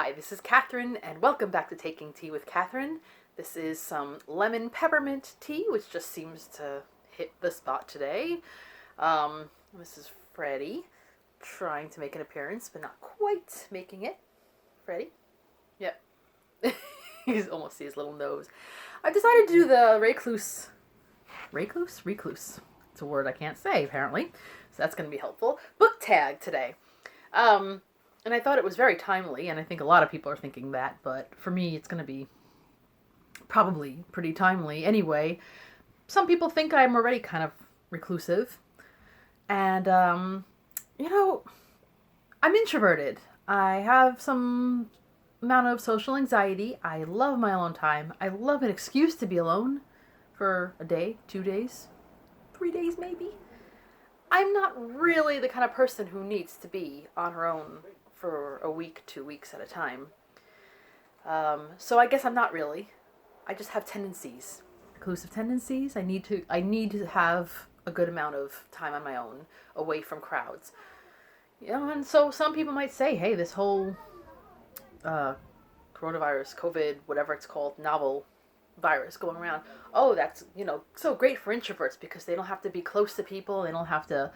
Hi, this is Catherine, and welcome back to Taking Tea with Catherine. This is some lemon peppermint tea, which just seems to hit the spot today. This is Freddie, trying to make an appearance, but not quite making it. Freddie? Yep. You can almost see his little nose. I've decided to do the Recluse. Recluse. It's a word I can't say, apparently. So that's going to be helpful. Book tag today. And I thought it was very timely, and I think a lot of people are thinking that, but for me, it's going to be probably pretty timely anyway. Some people think I'm already kind of reclusive, and, I'm introverted. I have some amount of social anxiety. I love my alone time. I love an excuse to be alone for a day, 2 days, 3 days maybe. I'm not really the kind of person who needs to be on her own for a week, 2 weeks at a time. So I guess I'm not really. I just have tendencies, reclusive tendencies. I need to have a good amount of time on my own, away from crowds. And so some people might say, hey, this whole coronavirus, COVID, whatever it's called, novel virus going around, oh, that's, so great for introverts because they don't have to be close to people. They don't have to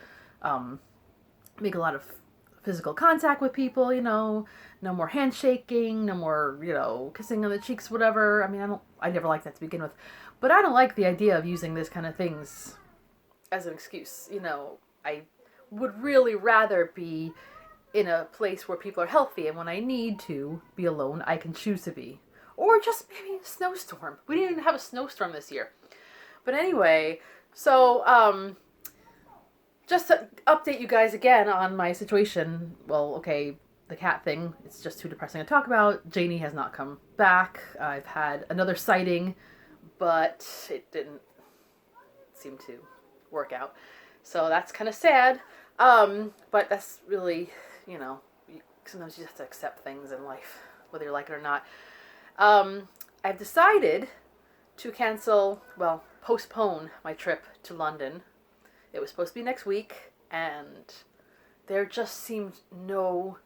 make a lot of physical contact with people, no more handshaking, no more, kissing on the cheeks, whatever. I mean, I never liked that to begin with, but I don't like the idea of using this kind of things as an excuse. I would really rather be in a place where people are healthy, and when I need to be alone, I can choose to be. Or just maybe a snowstorm. We didn't even have a snowstorm this year. But anyway, so, just to update you guys again on my situation. Well, okay, the cat thing, it's just too depressing to talk about. Janie has not come back. I've had another sighting, but it didn't seem to work out. So that's kind of sad. But that's really, sometimes you just have to accept things in life, whether you like it or not. I've decided to postpone my trip to London. It was supposed to be next week, and there just seemed no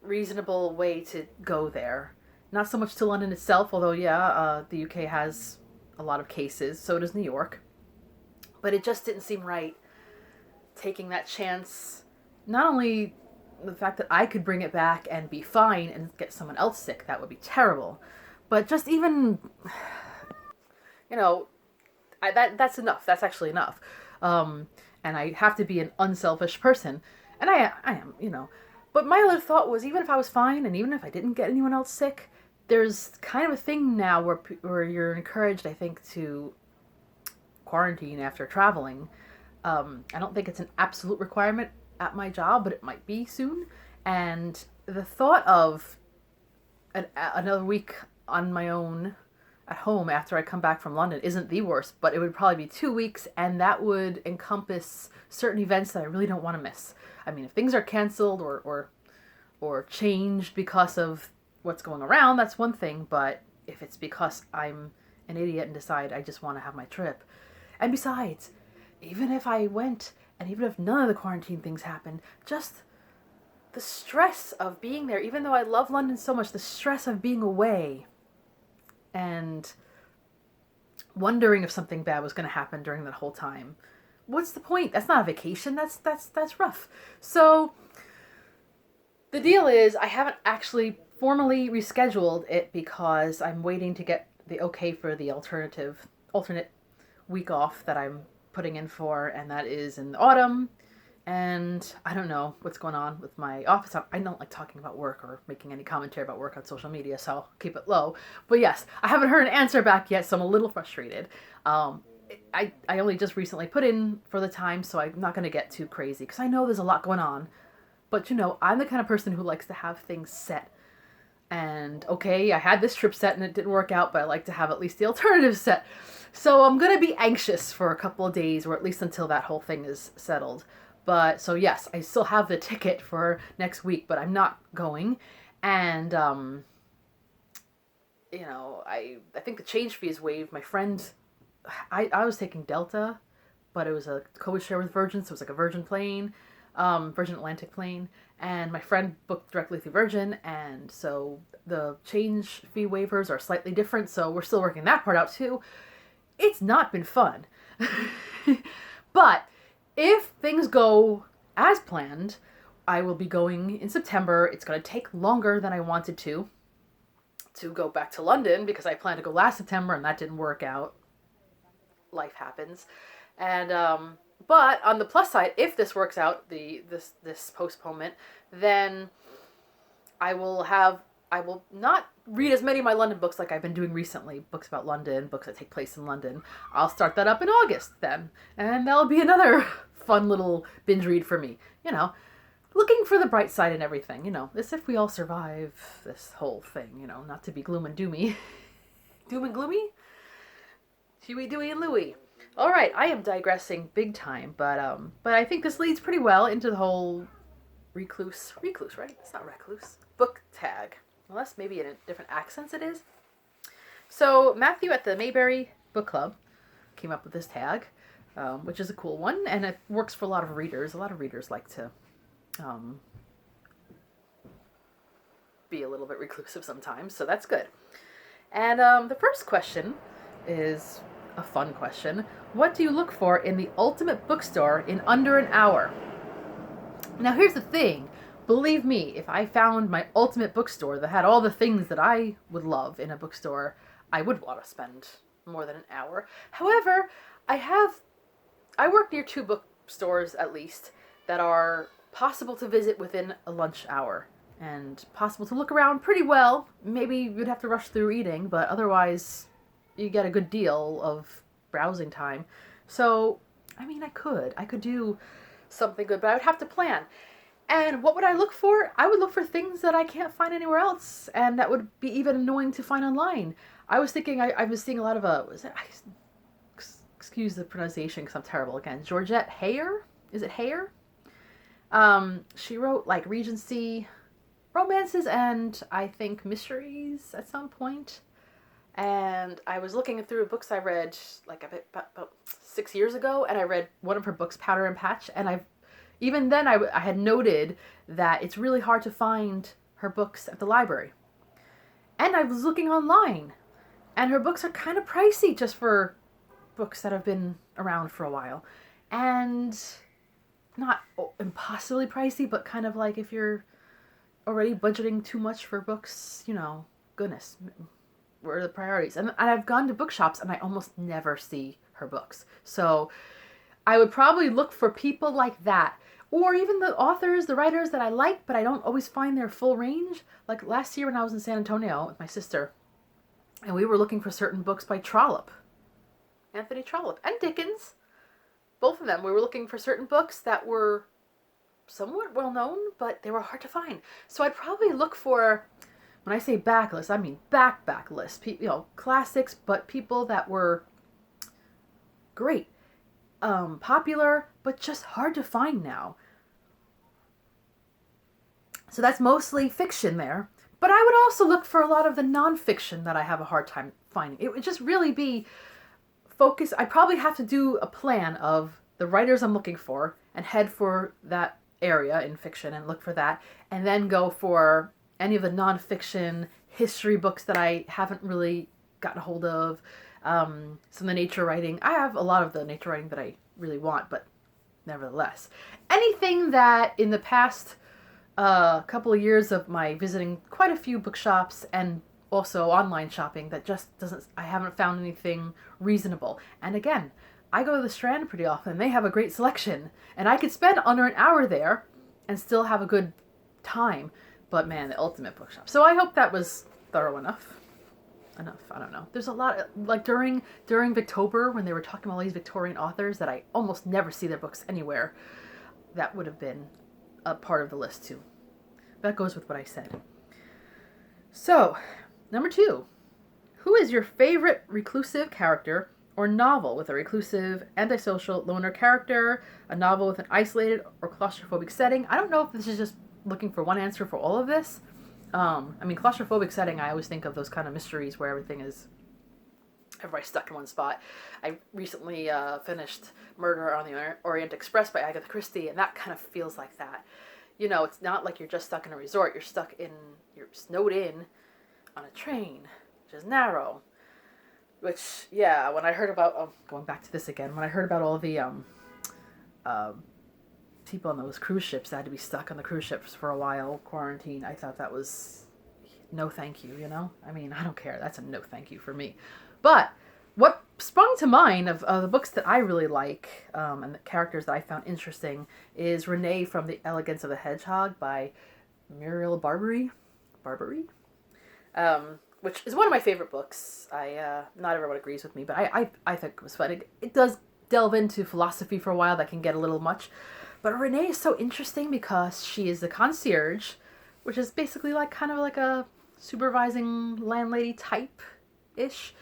reasonable way to go there. Not so much to London itself, although, the UK has a lot of cases, so does New York. But it just didn't seem right taking that chance. Not only the fact that I could bring it back and be fine and get someone else sick, that would be terrible. But just even, that's enough. That's actually enough. And I have to be an unselfish person. And I am, But my other thought was, even if I was fine and even if I didn't get anyone else sick, there's kind of a thing now where you're encouraged, I think, to quarantine after traveling. I don't think it's an absolute requirement at my job, but it might be soon. And the thought of another week on my own at home after I come back from London isn't the worst, but it would probably be 2 weeks, and that would encompass certain events that I really don't want to miss. I mean, if things are canceled or changed because of what's going around, that's one thing, but if it's because I'm an idiot and decide I just want to have my trip. And besides, even if I went, and even if none of the quarantine things happened, just the stress of being there, even though I love London so much, the stress of being away and wondering if something bad was going to happen during that whole time. What's the point? That's not a vacation. That's rough. So the deal is, I haven't actually formally rescheduled it because I'm waiting to get the okay for the alternate week off that I'm putting in for, and that is in the autumn. And I don't know what's going on with my office. I don't like talking about work or making any commentary about work on social media, so I'll keep it low. But yes, I haven't heard an answer back yet, so I'm a little frustrated. I only just recently put in for the time, so I'm not going to get too crazy, because I know there's a lot going on. But, I'm the kind of person who likes to have things set. And, okay, I had this trip set and it didn't work out, but I like to have at least the alternative set. So I'm going to be anxious for a couple of days, or at least until that whole thing is settled. But, so yes, I still have the ticket for next week, but I'm not going. And, I think the change fee is waived. My friend, I was taking Delta, but it was a code share with Virgin, so it was like a Virgin plane. Virgin Atlantic plane, and my friend booked directly through Virgin, and so the change fee waivers are slightly different, so we're still working that part out too. It's not been fun. But if things go as planned, I will be going in September. It's going to take longer than I wanted to go back to London, because I planned to go last September and that didn't work out. Life happens. And but on the plus side, if this works out, this postponement, then I will not read as many of my London books like I've been doing recently, books about London, books that take place in London. I'll start that up in August then, and that'll be another fun little binge read for me, looking for the bright side in everything, as if we all survive this whole thing, not to be gloom and doomy. Doom and gloomy? Huey, Dewey, and Louie. All right, I am digressing big time, but I think this leads pretty well into the whole recluse, right? It's not recluse. Book tag. Unless maybe in a different accents it is. So Matthew at the Mayberry Book Club came up with this tag, which is a cool one, and it works for a lot of readers. A lot of readers like to be a little bit reclusive sometimes, so that's good. And the first question is a fun question. What do you look for in the ultimate bookstore in under an hour? Now here's the thing. Believe me, if I found my ultimate bookstore that had all the things that I would love in a bookstore, I would want to spend more than an hour. However, I work near 2 bookstores at least that are possible to visit within a lunch hour and possible to look around pretty well. Maybe you'd have to rush through eating, but otherwise you get a good deal of browsing time. So, I could do something good, but I would have to plan. And what would I look for? I would look for things that I can't find anywhere else, and that would be even annoying to find online. I was thinking, I was seeing a lot of excuse the pronunciation because I'm terrible again, Georgette Heyer? Is it Heyer? She wrote like Regency romances and I think mysteries at some point. And I was looking through books I read like about 6 years ago, and I read one of her books, Powder and Patch, and even then I had noted that it's really hard to find her books at the library. And I was looking online, and her books are kind of pricey just for books that have been around for a while. And not impossibly pricey, but kind of like if you're already budgeting too much for books, goodness, where are the priorities? And I've gone to bookshops and I almost never see her books. So I would probably look for people like that. Or even the authors, the writers that I like, but I don't always find their full range. Like last year when I was in San Antonio with my sister, and we were looking for certain books by Trollope. Anthony Trollope. And Dickens. Both of them. We were looking for certain books that were somewhat well known, but they were hard to find. So I'd probably look for, when I say backlist, I mean backlist. Classics, but people that were great. Popular, but just hard to find now. So that's mostly fiction there. But I would also look for a lot of the nonfiction that I have a hard time finding. It would just really be focus. I probably have to do a plan of the writers I'm looking for and head for that area in fiction and look for that, and then go for any of the nonfiction history books that I haven't really gotten a hold of. Some of the nature writing. I have a lot of the nature writing that I really want, but nevertheless. Anything that in the past couple of years of my visiting quite a few bookshops and also online shopping that just I haven't found anything reasonable. And again, I go to the Strand pretty often. They have a great selection, and I could spend under an hour there and still have a good time. But man, the ultimate bookshop. So I hope that was thorough enough. I don't know. There's a lot, like during Victober, when they were talking about all these Victorian authors that I almost never see their books anywhere, that would have been a part of the list too. That goes with what I said. So, number 2. Who is your favorite reclusive character or novel with a reclusive, antisocial, loner character, a novel with an isolated or claustrophobic setting? I don't know if this is just looking for one answer for all of this. Claustrophobic setting, I always think of those kind of mysteries where everybody's stuck in one spot. I recently finished Murder on the Orient Express by Agatha Christie, and that kind of feels like that. You know, it's not like you're just stuck in a resort. You're snowed in on a train, which is narrow. Which, yeah, when I heard about, going back to this again, when I heard about all the uh, people on those cruise ships that had to be stuck on the cruise ships for a while, quarantine, I thought that was no thank you, you know? I mean, I don't care. That's a no thank you for me. But what sprung to mind of the books that I really like, and the characters that I found interesting, is Renee from The Elegance of the Hedgehog by Muriel Barbary. Which is one of my favorite books. Not everyone agrees with me, but I think it was fun. It does delve into philosophy for a while. That can get a little much. But Renee is so interesting because she is the concierge, which is basically like kind of like a supervising landlady type-ish.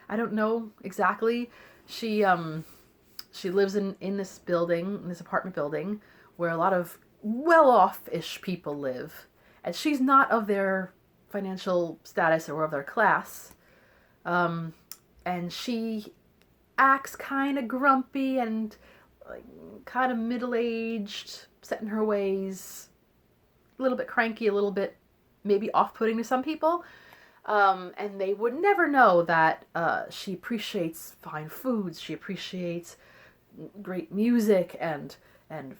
I don't know exactly. She lives in this building, in this apartment building, where a lot of well-off-ish people live. And she's not of their financial status or of their class. And she acts kind of grumpy and like, kind of middle-aged, set in her ways, a little bit cranky, a little bit maybe off-putting to some people. And they would never know that she appreciates fine foods, she appreciates great music and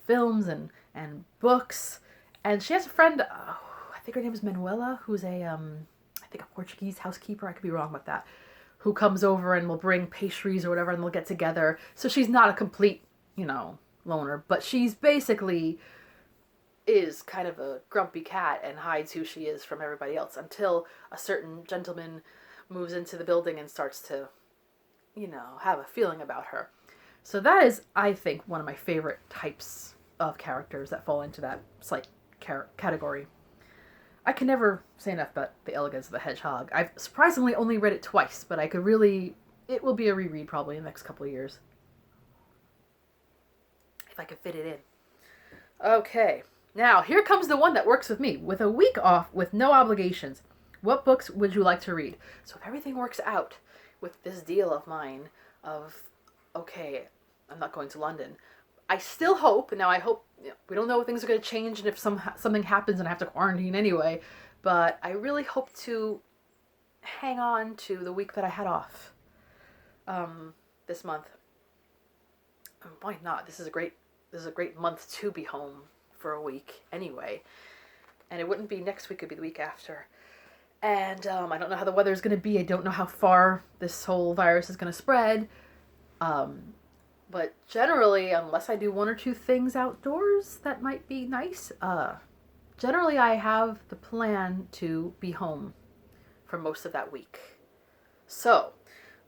films and books. And she has a friend, I think her name is Manuela, who's I think a Portuguese housekeeper, I could be wrong about that, who comes over and will bring pastries or whatever and they'll get together. So she's not a complete, loner, but she's basically is kind of a grumpy cat and hides who she is from everybody else until a certain gentleman moves into the building and starts to, have a feeling about her. So that is, I think, one of my favorite types of characters that fall into that slight category. I can never say enough about The Elegance of the Hedgehog. I've surprisingly only read it twice, but it will be a reread probably in the next couple of years. If I can fit it in. Okay. Now, here comes the one that works with me. With a week off, with no obligations, what books would you like to read? So if everything works out with this deal of mine of, okay, I'm not going to London, I still hope, now I hope, we don't know if things are going to change and if something happens and I have to quarantine anyway, but I really hope to hang on to the week that I had off this month. Why not? This is a great month to be home for a week anyway. And it wouldn't be next week, it'd be the week after. And I don't know how the weather is going to be. I don't know how far this whole virus is going to spread. But generally, unless I do one or two things outdoors that might be nice, generally I have the plan to be home for most of that week. So,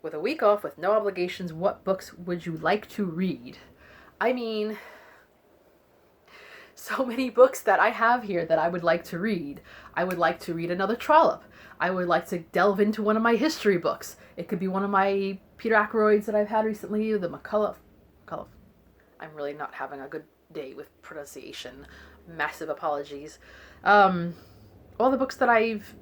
with a week off, with no obligations, what books would you like to read? I mean, so many books that I have here that I would like to read. I would like to read another Trollope. I would like to delve into one of my history books. It could be one of my Peter Ackroyds that I've had recently, the McCullough. I'm really not having a good day with pronunciation. Massive apologies. All the books that I've,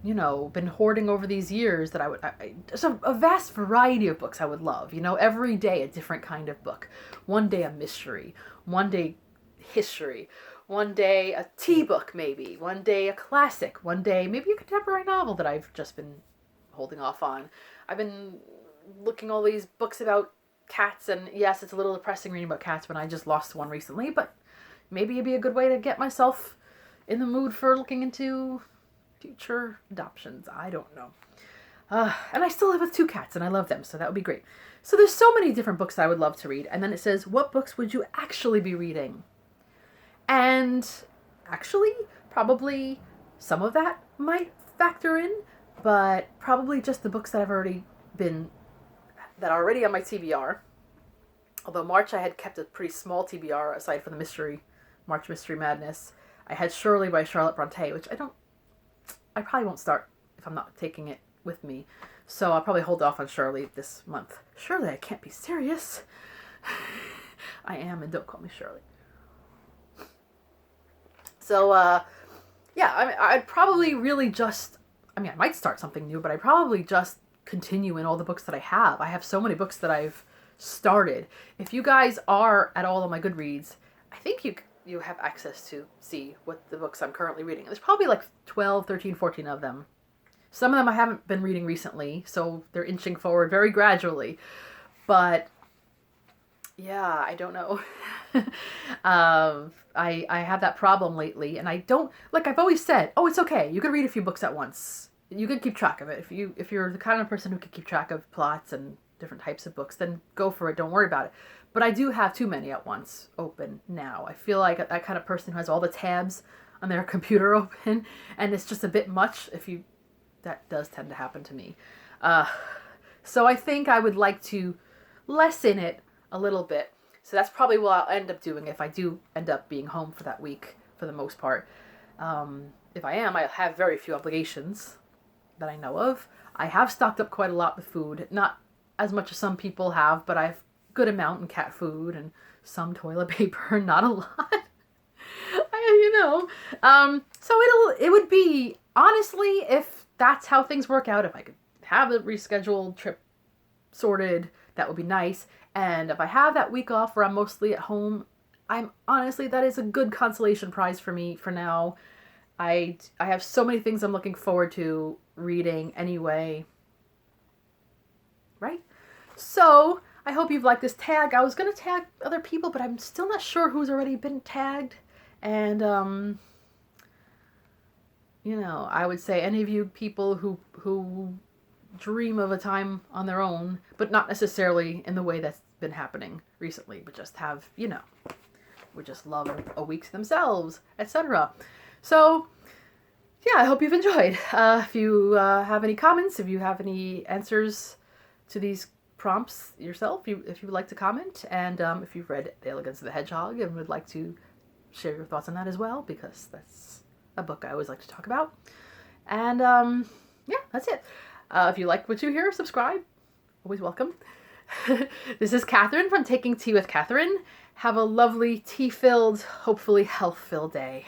been hoarding over these years that there's a vast variety of books I would love. Every day a different kind of book. One day a mystery. One day history. One day a tea book maybe. One day a classic. One day maybe a contemporary novel that I've just been holding off on. I've been looking all these books about cats, and yes, it's a little depressing reading about cats when I just lost one recently, but maybe it'd be a good way to get myself in the mood for looking into future adoptions. I don't know. And I still live with 2 cats and I love them, so that would be great. So there's so many different books I would love to read, and then it says, what books would you actually be reading? And actually, probably some of that might factor in, but probably just the books that that are already on my TBR. Although March I had kept a pretty small TBR aside from the March Mystery Madness. I had Shirley by Charlotte Bronte, which I probably won't start if I'm not taking it with me. So I'll probably hold off on Shirley this month. Shirley, I can't be serious. I am, and don't call me Shirley. So, I'd probably really I might start something new, but I'd probably just continue in all the books that I have. I have so many books that I've started. If you guys are at all on my Goodreads, I think you have access to see what the books I'm currently reading. There's probably like 12, 13, 14 of them. Some of them I haven't been reading recently, so they're inching forward very gradually. But yeah, I don't know. I have that problem lately, and I don't, like I've always said, oh, it's okay. You can read a few books at once. You can keep track of it. If you're the kind of person who can keep track of plots and different types of books, then go for it. Don't worry about it. But I do have too many at once open now. I feel like that kind of person who has all the tabs on their computer open, and it's just a bit much. That does tend to happen to me. So I think I would like to lessen it a little bit. So that's probably what I'll end up doing if I do end up being home for that week, for the most part. If I am, I have very few obligations that I know of. I have stocked up quite a lot with food. Not as much as some people have, but I have a good amount in cat food and some toilet paper. Not a lot. So it would be, honestly, if that's how things work out, if I could have a rescheduled trip sorted, that would be nice. And if I have that week off where I'm mostly at home, that is a good consolation prize for me for now. I have so many things I'm looking forward to reading anyway. Right? So, I hope you've liked this tag. I was going to tag other people, but I'm still not sure who's already been tagged. And, I would say any of you people who dream of a time on their own, but not necessarily in the way that's been happening recently, but just have, would just love a week to themselves, etc. So, yeah, I hope you've enjoyed. If you have any comments, if you have any answers to these prompts yourself, if you would like to comment, and if you've read The Elegance of the Hedgehog and would like to share your thoughts on that as well, because that's a book I always like to talk about. And yeah, that's it. If you like what you hear, subscribe. Always welcome. This is Catherine from Taking Tea with Catherine. Have a lovely tea-filled, hopefully health-filled day.